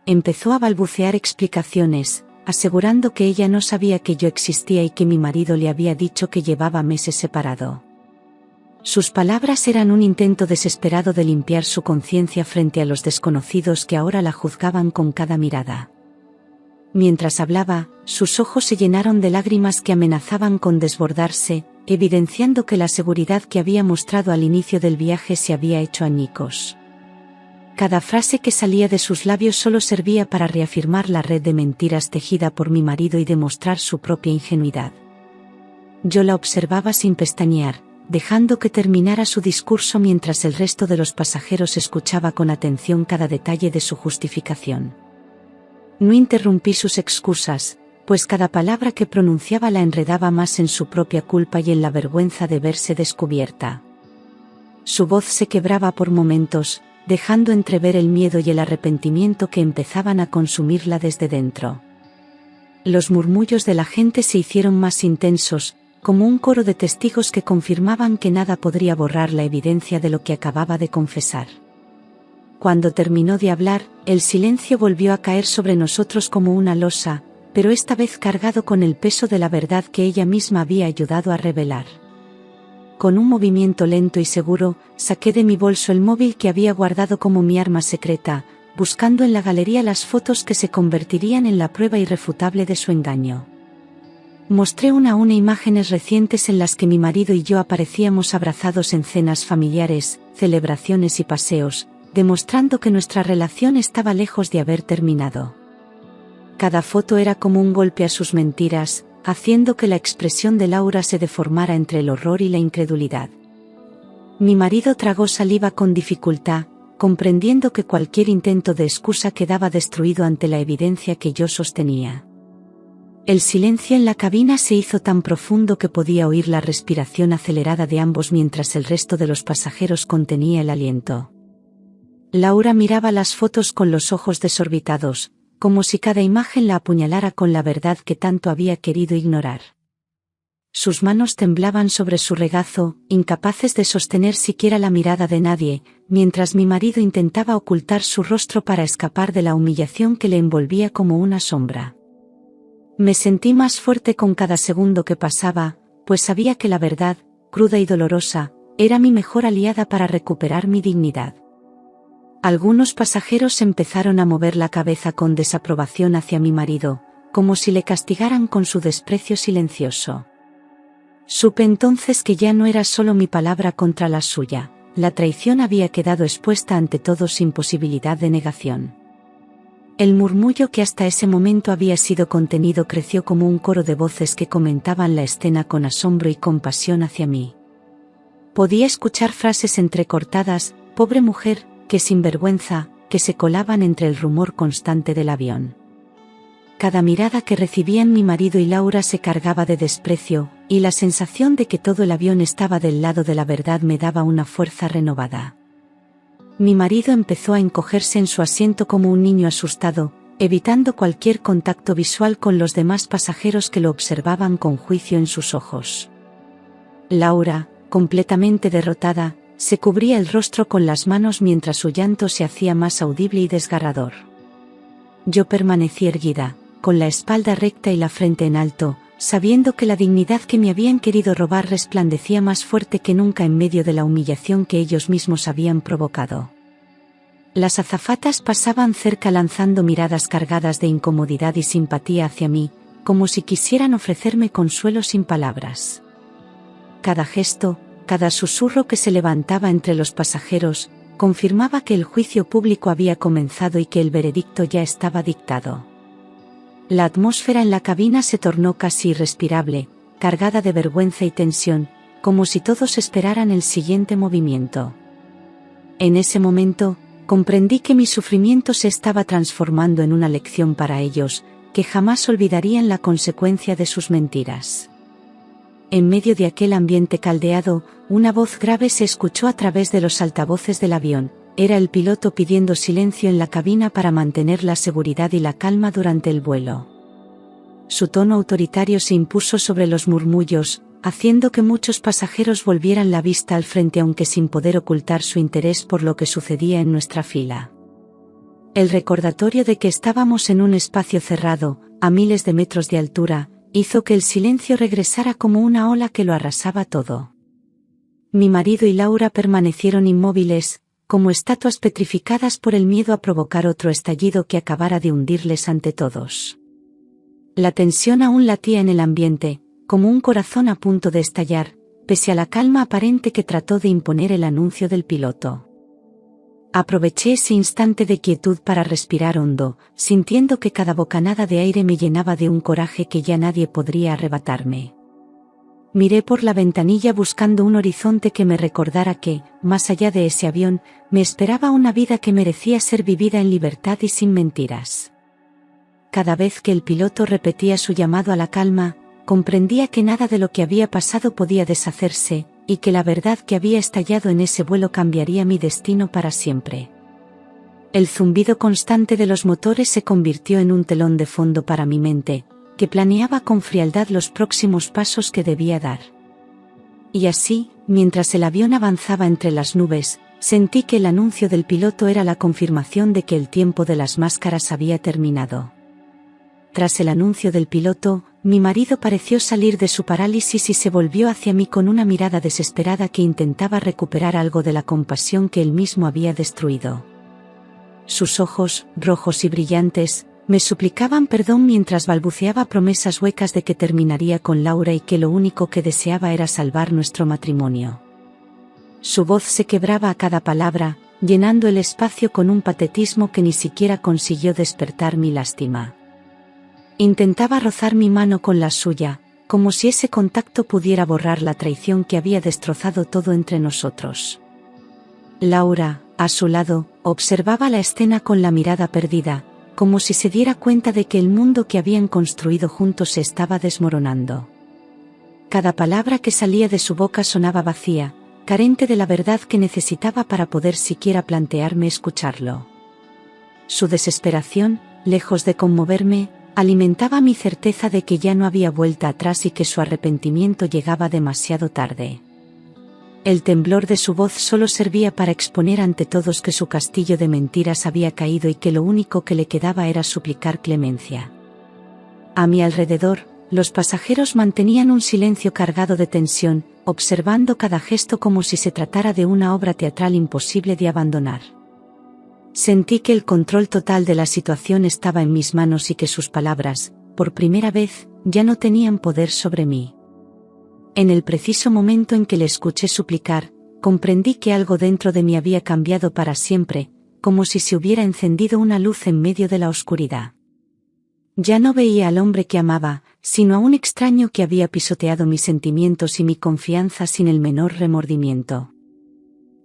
Empezó a balbucear explicaciones, asegurando que ella no sabía que yo existía y que mi marido le había dicho que llevaba meses separado. Sus palabras eran un intento desesperado de limpiar su conciencia frente a los desconocidos que ahora la juzgaban con cada mirada. Mientras hablaba, sus ojos se llenaron de lágrimas que amenazaban con desbordarse, evidenciando que la seguridad que había mostrado al inicio del viaje se había hecho añicos. Cada frase que salía de sus labios solo servía para reafirmar la red de mentiras tejida por mi marido y demostrar su propia ingenuidad. Yo la observaba sin pestañear, dejando que terminara su discurso mientras el resto de los pasajeros escuchaba con atención cada detalle de su justificación. No interrumpí sus excusas, pues cada palabra que pronunciaba la enredaba más en su propia culpa y en la vergüenza de verse descubierta. Su voz se quebraba por momentos, dejando entrever el miedo y el arrepentimiento que empezaban a consumirla desde dentro. Los murmullos de la gente se hicieron más intensos, como un coro de testigos que confirmaban que nada podría borrar la evidencia de lo que acababa de confesar. Cuando terminó de hablar, el silencio volvió a caer sobre nosotros como una losa, pero esta vez cargado con el peso de la verdad que ella misma había ayudado a revelar. Con un movimiento lento y seguro, saqué de mi bolso el móvil que había guardado como mi arma secreta, buscando en la galería las fotos que se convertirían en la prueba irrefutable de su engaño. Mostré una a una imágenes recientes en las que mi marido y yo aparecíamos abrazados en cenas familiares, celebraciones y paseos, demostrando que nuestra relación estaba lejos de haber terminado. Cada foto era como un golpe a sus mentiras, haciendo que la expresión de Laura se deformara entre el horror y la incredulidad. Mi marido tragó saliva con dificultad, comprendiendo que cualquier intento de excusa quedaba destruido ante la evidencia que yo sostenía. El silencio en la cabina se hizo tan profundo que podía oír la respiración acelerada de ambos mientras el resto de los pasajeros contenía el aliento. Laura miraba las fotos con los ojos desorbitados, como si cada imagen la apuñalara con la verdad que tanto había querido ignorar. Sus manos temblaban sobre su regazo, incapaces de sostener siquiera la mirada de nadie, mientras mi marido intentaba ocultar su rostro para escapar de la humillación que le envolvía como una sombra. Me sentí más fuerte con cada segundo que pasaba, pues sabía que la verdad, cruda y dolorosa, era mi mejor aliada para recuperar mi dignidad. Algunos pasajeros empezaron a mover la cabeza con desaprobación hacia mi marido, como si le castigaran con su desprecio silencioso. Supe entonces que ya no era solo mi palabra contra la suya, la traición había quedado expuesta ante todos sin posibilidad de negación. El murmullo que hasta ese momento había sido contenido creció como un coro de voces que comentaban la escena con asombro y compasión hacia mí. Podía escuchar frases entrecortadas, pobre mujer, qué sinvergüenza, que se colaban entre el rumor constante del avión. Cada mirada que recibían mi marido y Laura se cargaba de desprecio, y la sensación de que todo el avión estaba del lado de la verdad me daba una fuerza renovada. Mi marido empezó a encogerse en su asiento como un niño asustado, evitando cualquier contacto visual con los demás pasajeros que lo observaban con juicio en sus ojos. Laura, completamente derrotada, se cubría el rostro con las manos mientras su llanto se hacía más audible y desgarrador. Yo permanecí erguida, con la espalda recta y la frente en alto, sabiendo que la dignidad que me habían querido robar resplandecía más fuerte que nunca en medio de la humillación que ellos mismos habían provocado. Las azafatas pasaban cerca lanzando miradas cargadas de incomodidad y simpatía hacia mí, como si quisieran ofrecerme consuelo sin palabras. Cada gesto, cada susurro que se levantaba entre los pasajeros, confirmaba que el juicio público había comenzado y que el veredicto ya estaba dictado. La atmósfera en la cabina se tornó casi irrespirable, cargada de vergüenza y tensión, como si todos esperaran el siguiente movimiento. En ese momento, comprendí que mi sufrimiento se estaba transformando en una lección para ellos, que jamás olvidarían la consecuencia de sus mentiras. En medio de aquel ambiente caldeado, una voz grave se escuchó a través de los altavoces del avión. Era el piloto pidiendo silencio en la cabina para mantener la seguridad y la calma durante el vuelo. Su tono autoritario se impuso sobre los murmullos, haciendo que muchos pasajeros volvieran la vista al frente aunque sin poder ocultar su interés por lo que sucedía en nuestra fila. El recordatorio de que estábamos en un espacio cerrado, a miles de metros de altura, hizo que el silencio regresara como una ola que lo arrasaba todo. Mi marido y Laura permanecieron inmóviles, como estatuas petrificadas por el miedo a provocar otro estallido que acabara de hundirles ante todos. La tensión aún latía en el ambiente, como un corazón a punto de estallar, pese a la calma aparente que trató de imponer el anuncio del piloto. Aproveché ese instante de quietud para respirar hondo, sintiendo que cada bocanada de aire me llenaba de un coraje que ya nadie podría arrebatarme. Miré por la ventanilla buscando un horizonte que me recordara que, más allá de ese avión, me esperaba una vida que merecía ser vivida en libertad y sin mentiras. Cada vez que el piloto repetía su llamado a la calma, comprendía que nada de lo que había pasado podía deshacerse, y que la verdad que había estallado en ese vuelo cambiaría mi destino para siempre. El zumbido constante de los motores se convirtió en un telón de fondo para mi mente, que planeaba con frialdad los próximos pasos que debía dar. Y así, mientras el avión avanzaba entre las nubes, sentí que el anuncio del piloto era la confirmación de que el tiempo de las máscaras había terminado. Tras el anuncio del piloto, mi marido pareció salir de su parálisis y se volvió hacia mí con una mirada desesperada que intentaba recuperar algo de la compasión que él mismo había destruido. Sus ojos, rojos y brillantes, me suplicaban perdón mientras balbuceaba promesas huecas de que terminaría con Laura y que lo único que deseaba era salvar nuestro matrimonio. Su voz se quebraba a cada palabra, llenando el espacio con un patetismo que ni siquiera consiguió despertar mi lástima. Intentaba rozar mi mano con la suya, como si ese contacto pudiera borrar la traición que había destrozado todo entre nosotros. Laura, a su lado, observaba la escena con la mirada perdida, como si se diera cuenta de que el mundo que habían construido juntos se estaba desmoronando. Cada palabra que salía de su boca sonaba vacía, carente de la verdad que necesitaba para poder siquiera plantearme escucharlo. Su desesperación, lejos de conmoverme, alimentaba mi certeza de que ya no había vuelta atrás y que su arrepentimiento llegaba demasiado tarde. El temblor de su voz solo servía para exponer ante todos que su castillo de mentiras había caído y que lo único que le quedaba era suplicar clemencia. A mi alrededor, los pasajeros mantenían un silencio cargado de tensión, observando cada gesto como si se tratara de una obra teatral imposible de abandonar. Sentí que el control total de la situación estaba en mis manos y que sus palabras, por primera vez, ya no tenían poder sobre mí. En el preciso momento en que le escuché suplicar, comprendí que algo dentro de mí había cambiado para siempre, como si se hubiera encendido una luz en medio de la oscuridad. Ya no veía al hombre que amaba, sino a un extraño que había pisoteado mis sentimientos y mi confianza sin el menor remordimiento.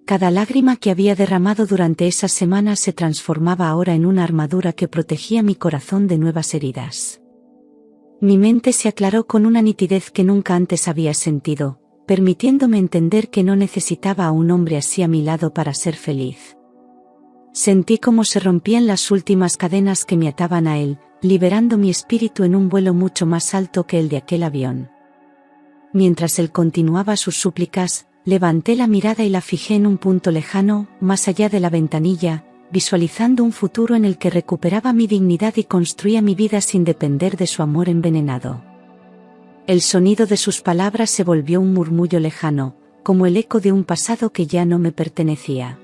Cada lágrima que había derramado durante esas semanas se transformaba ahora en una armadura que protegía mi corazón de nuevas heridas. Mi mente se aclaró con una nitidez que nunca antes había sentido, permitiéndome entender que no necesitaba a un hombre así a mi lado para ser feliz. Sentí cómo se rompían las últimas cadenas que me ataban a él, liberando mi espíritu en un vuelo mucho más alto que el de aquel avión. Mientras él continuaba sus súplicas, levanté la mirada y la fijé en un punto lejano, más allá de la ventanilla, visualizando un futuro en el que recuperaba mi dignidad y construía mi vida sin depender de su amor envenenado. El sonido de sus palabras se volvió un murmullo lejano, como el eco de un pasado que ya no me pertenecía.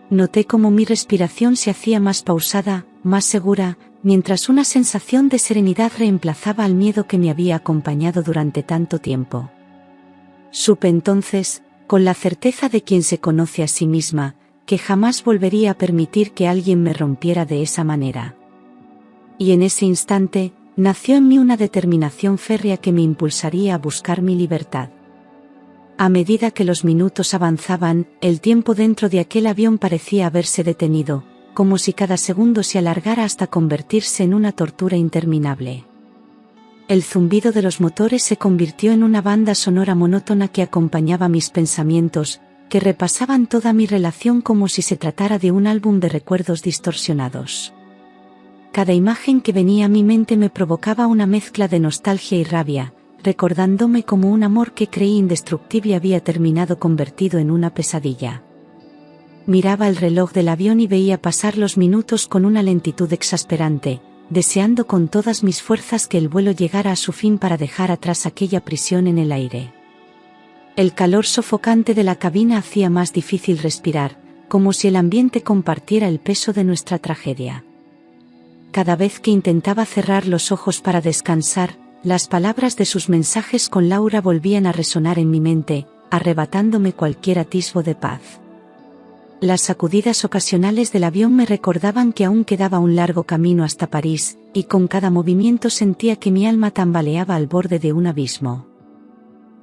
Noté cómo mi respiración se hacía más pausada, más segura, mientras una sensación de serenidad reemplazaba al miedo que me había acompañado durante tanto tiempo. Supe entonces, con la certeza de quien se conoce a sí misma, que jamás volvería a permitir que alguien me rompiera de esa manera. Y en ese instante, nació en mí una determinación férrea que me impulsaría a buscar mi libertad. A medida que los minutos avanzaban, el tiempo dentro de aquel avión parecía haberse detenido, como si cada segundo se alargara hasta convertirse en una tortura interminable. El zumbido de los motores se convirtió en una banda sonora monótona que acompañaba mis pensamientos, que repasaban toda mi relación como si se tratara de un álbum de recuerdos distorsionados. Cada imagen que venía a mi mente me provocaba una mezcla de nostalgia y rabia, recordándome cómo un amor que creí indestructible había terminado convertido en una pesadilla. Miraba el reloj del avión y veía pasar los minutos con una lentitud exasperante, deseando con todas mis fuerzas que el vuelo llegara a su fin para dejar atrás aquella prisión en el aire. El calor sofocante de la cabina hacía más difícil respirar, como si el ambiente compartiera el peso de nuestra tragedia. Cada vez que intentaba cerrar los ojos para descansar, las palabras de sus mensajes con Laura volvían a resonar en mi mente, arrebatándome cualquier atisbo de paz. Las sacudidas ocasionales del avión me recordaban que aún quedaba un largo camino hasta París, y con cada movimiento sentía que mi alma tambaleaba al borde de un abismo.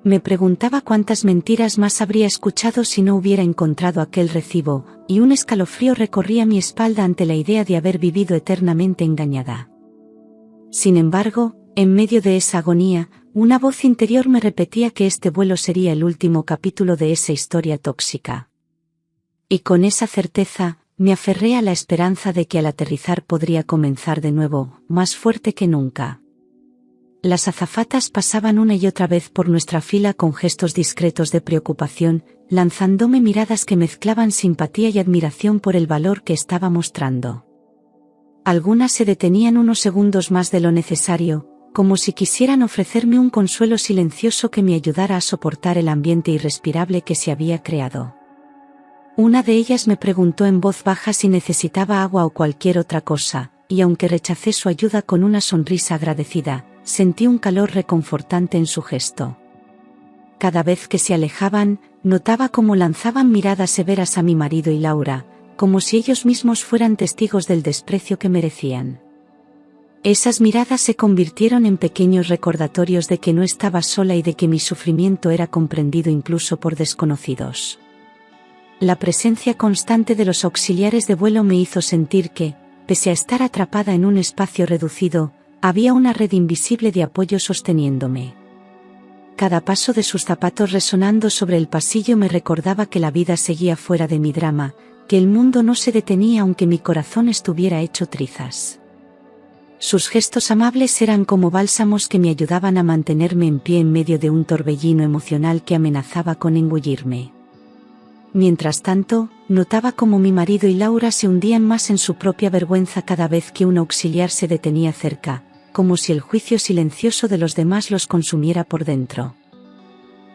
Me preguntaba cuántas mentiras más habría escuchado si no hubiera encontrado aquel recibo, y un escalofrío recorría mi espalda ante la idea de haber vivido eternamente engañada. Sin embargo, en medio de esa agonía, una voz interior me repetía que este vuelo sería el último capítulo de esa historia tóxica. Y con esa certeza, me aferré a la esperanza de que al aterrizar podría comenzar de nuevo, más fuerte que nunca. Las azafatas pasaban una y otra vez por nuestra fila con gestos discretos de preocupación, lanzándome miradas que mezclaban simpatía y admiración por el valor que estaba mostrando. Algunas se detenían unos segundos más de lo necesario, como si quisieran ofrecerme un consuelo silencioso que me ayudara a soportar el ambiente irrespirable que se había creado. Una de ellas me preguntó en voz baja si necesitaba agua o cualquier otra cosa, y aunque rechacé su ayuda con una sonrisa agradecida, sentí un calor reconfortante en su gesto. Cada vez que se alejaban, notaba cómo lanzaban miradas severas a mi marido y Laura, como si ellos mismos fueran testigos del desprecio que merecían. Esas miradas se convirtieron en pequeños recordatorios de que no estaba sola y de que mi sufrimiento era comprendido incluso por desconocidos. La presencia constante de los auxiliares de vuelo me hizo sentir que, pese a estar atrapada en un espacio reducido, había una red invisible de apoyo sosteniéndome. Cada paso de sus zapatos resonando sobre el pasillo me recordaba que la vida seguía fuera de mi drama, que el mundo no se detenía aunque mi corazón estuviera hecho trizas. Sus gestos amables eran como bálsamos que me ayudaban a mantenerme en pie en medio de un torbellino emocional que amenazaba con engullirme. Mientras tanto, notaba cómo mi marido y Laura se hundían más en su propia vergüenza cada vez que un auxiliar se detenía cerca, como si el juicio silencioso de los demás los consumiera por dentro.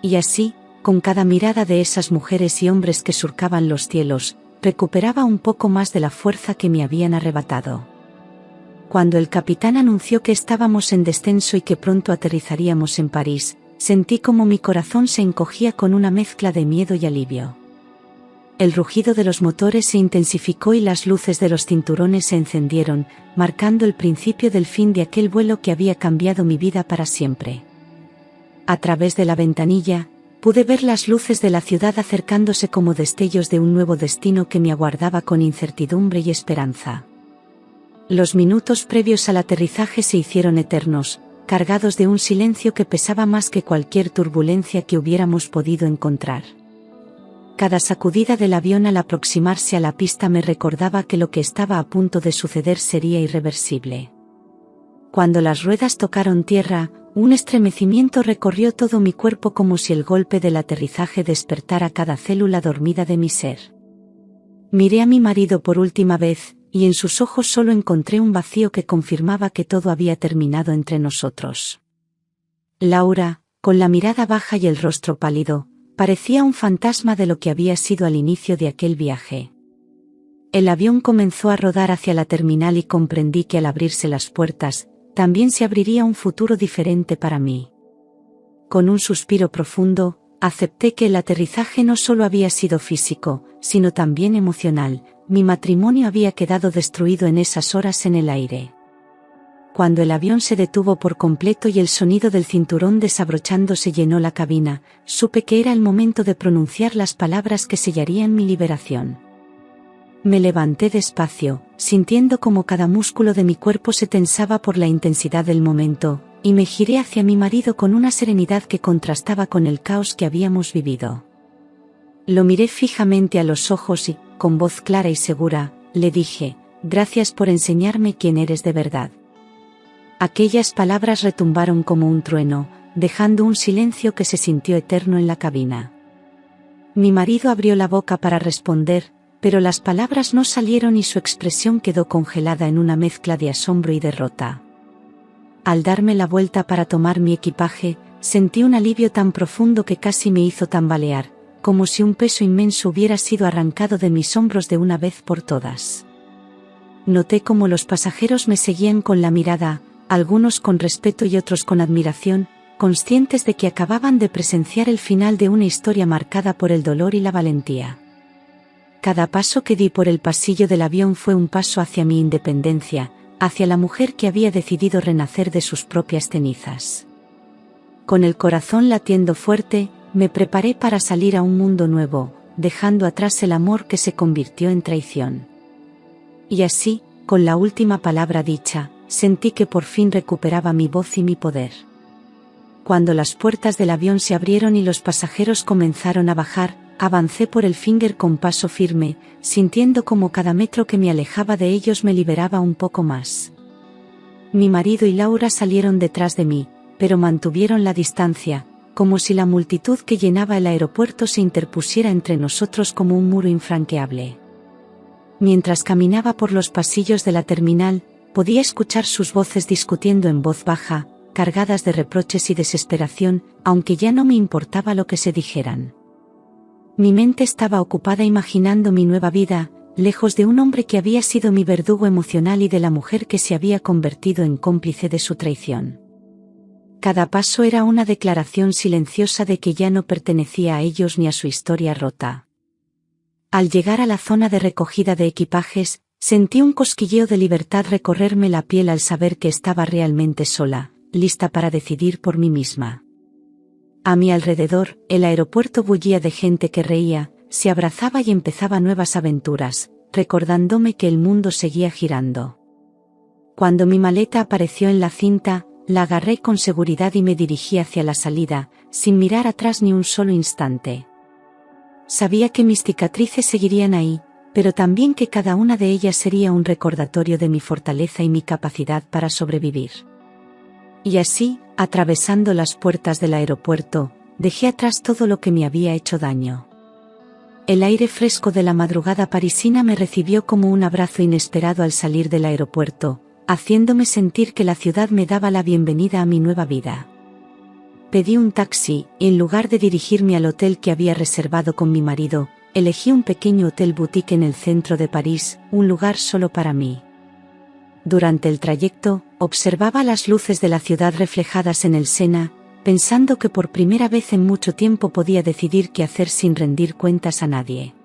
Y así, con cada mirada de esas mujeres y hombres que surcaban los cielos, recuperaba un poco más de la fuerza que me habían arrebatado. Cuando el capitán anunció que estábamos en descenso y que pronto aterrizaríamos en París, sentí como mi corazón se encogía con una mezcla de miedo y alivio. El rugido de los motores se intensificó y las luces de los cinturones se encendieron, marcando el principio del fin de aquel vuelo que había cambiado mi vida para siempre. A través de la ventanilla, pude ver las luces de la ciudad acercándose como destellos de un nuevo destino que me aguardaba con incertidumbre y esperanza. Los minutos previos al aterrizaje se hicieron eternos, cargados de un silencio que pesaba más que cualquier turbulencia que hubiéramos podido encontrar. Cada sacudida del avión al aproximarse a la pista me recordaba que lo que estaba a punto de suceder sería irreversible. Cuando las ruedas tocaron tierra, un estremecimiento recorrió todo mi cuerpo como si el golpe del aterrizaje despertara cada célula dormida de mi ser. Miré a mi marido por última vez, y en sus ojos solo encontré un vacío que confirmaba que todo había terminado entre nosotros. Laura, con la mirada baja y el rostro pálido, parecía un fantasma de lo que había sido al inicio de aquel viaje. El avión comenzó a rodar hacia la terminal y comprendí que al abrirse las puertas, también se abriría un futuro diferente para mí. Con un suspiro profundo, acepté que el aterrizaje no solo había sido físico, sino también emocional. Mi matrimonio había quedado destruido en esas horas en el aire. Cuando el avión se detuvo por completo y el sonido del cinturón desabrochándose llenó la cabina, supe que era el momento de pronunciar las palabras que sellarían mi liberación. Me levanté despacio, sintiendo como cada músculo de mi cuerpo se tensaba por la intensidad del momento, y me giré hacia mi marido con una serenidad que contrastaba con el caos que habíamos vivido. Lo miré fijamente a los ojos y, con voz clara y segura, le dije: «Gracias por enseñarme quién eres de verdad». Aquellas palabras retumbaron como un trueno, dejando un silencio que se sintió eterno en la cabina. Mi marido abrió la boca para responder, pero las palabras no salieron y su expresión quedó congelada en una mezcla de asombro y derrota. Al darme la vuelta para tomar mi equipaje, sentí un alivio tan profundo que casi me hizo tambalear, como si un peso inmenso hubiera sido arrancado de mis hombros de una vez por todas. Noté cómo los pasajeros me seguían con la mirada, algunos con respeto y otros con admiración, conscientes de que acababan de presenciar el final de una historia marcada por el dolor y la valentía. Cada paso que di por el pasillo del avión fue un paso hacia mi independencia, hacia la mujer que había decidido renacer de sus propias cenizas. Con el corazón latiendo fuerte, me preparé para salir a un mundo nuevo, dejando atrás el amor que se convirtió en traición. Y así, con la última palabra dicha, sentí que por fin recuperaba mi voz y mi poder. Cuando las puertas del avión se abrieron y los pasajeros comenzaron a bajar, avancé por el Finger con paso firme, sintiendo como cada metro que me alejaba de ellos me liberaba un poco más. Mi marido y Laura salieron detrás de mí, pero mantuvieron la distancia, como si la multitud que llenaba el aeropuerto se interpusiera entre nosotros como un muro infranqueable. Mientras caminaba por los pasillos de la terminal, podía escuchar sus voces discutiendo en voz baja, cargadas de reproches y desesperación, aunque ya no me importaba lo que se dijeran. Mi mente estaba ocupada imaginando mi nueva vida, lejos de un hombre que había sido mi verdugo emocional y de la mujer que se había convertido en cómplice de su traición. Cada paso era una declaración silenciosa de que ya no pertenecía a ellos ni a su historia rota. Al llegar a la zona de recogida de equipajes, sentí un cosquilleo de libertad recorrerme la piel al saber que estaba realmente sola, lista para decidir por mí misma. A mi alrededor, el aeropuerto bullía de gente que reía, se abrazaba y empezaba nuevas aventuras, recordándome que el mundo seguía girando. Cuando mi maleta apareció en la cinta, la agarré con seguridad y me dirigí hacia la salida, sin mirar atrás ni un solo instante. Sabía que mis cicatrices seguirían ahí, pero también que cada una de ellas sería un recordatorio de mi fortaleza y mi capacidad para sobrevivir. Y así, atravesando las puertas del aeropuerto, dejé atrás todo lo que me había hecho daño. El aire fresco de la madrugada parisina me recibió como un abrazo inesperado al salir del aeropuerto, haciéndome sentir que la ciudad me daba la bienvenida a mi nueva vida. Pedí un taxi, y en lugar de dirigirme al hotel que había reservado con mi marido, elegí un pequeño hotel boutique en el centro de París, un lugar solo para mí. Durante el trayecto, observaba las luces de la ciudad reflejadas en el Sena, pensando que por primera vez en mucho tiempo podía decidir qué hacer sin rendir cuentas a nadie.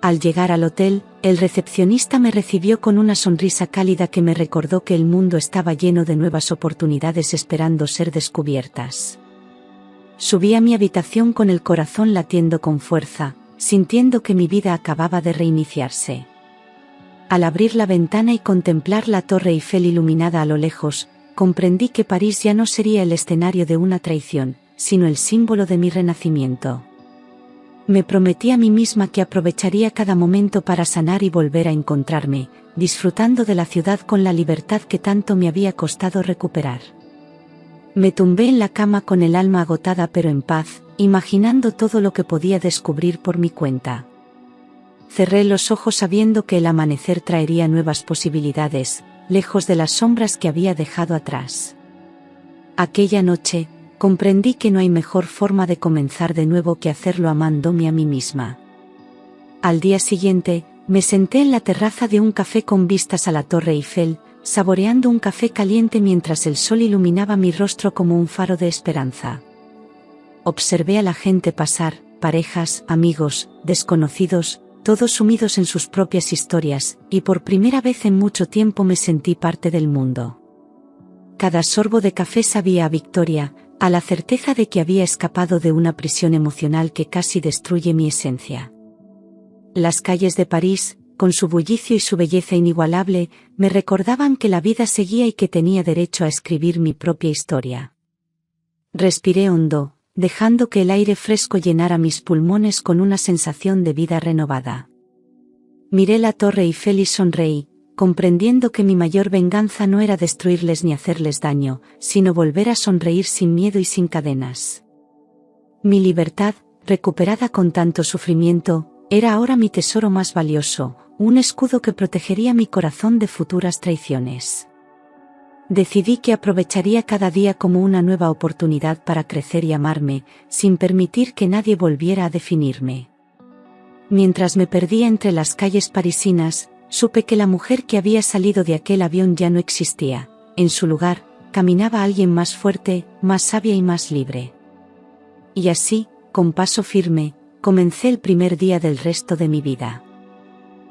Al llegar al hotel, el recepcionista me recibió con una sonrisa cálida que me recordó que el mundo estaba lleno de nuevas oportunidades esperando ser descubiertas. Subí a mi habitación con el corazón latiendo con fuerza, sintiendo que mi vida acababa de reiniciarse. Al abrir la ventana y contemplar la Torre Eiffel iluminada a lo lejos, comprendí que París ya no sería el escenario de una traición, sino el símbolo de mi renacimiento. Me prometí a mí misma que aprovecharía cada momento para sanar y volver a encontrarme, disfrutando de la ciudad con la libertad que tanto me había costado recuperar. Me tumbé en la cama con el alma agotada pero en paz, imaginando todo lo que podía descubrir por mi cuenta. Cerré los ojos sabiendo que el amanecer traería nuevas posibilidades, lejos de las sombras que había dejado atrás. Aquella noche, comprendí que no hay mejor forma de comenzar de nuevo que hacerlo amándome a mí misma. Al día siguiente, me senté en la terraza de un café con vistas a la Torre Eiffel, saboreando un café caliente mientras el sol iluminaba mi rostro como un faro de esperanza. Observé a la gente pasar, parejas, amigos, desconocidos, todos sumidos en sus propias historias, y por primera vez en mucho tiempo me sentí parte del mundo. Cada sorbo de café sabía a victoria, a la certeza de que había escapado de una prisión emocional que casi destruye mi esencia. Las calles de París, con su bullicio y su belleza inigualable, me recordaban que la vida seguía y que tenía derecho a escribir mi propia historia. Respiré hondo, dejando que el aire fresco llenara mis pulmones con una sensación de vida renovada. Miré la Torre Eiffel y sonreí, comprendiendo que mi mayor venganza no era destruirles ni hacerles daño, sino volver a sonreír sin miedo y sin cadenas. Mi libertad, recuperada con tanto sufrimiento, era ahora mi tesoro más valioso, un escudo que protegería mi corazón de futuras traiciones. Decidí que aprovecharía cada día como una nueva oportunidad para crecer y amarme, sin permitir que nadie volviera a definirme. Mientras me perdía entre las calles parisinas, supe que la mujer que había salido de aquel avión ya no existía. En su lugar, caminaba alguien más fuerte, más sabia y más libre. Y así, con paso firme, comencé el primer día del resto de mi vida.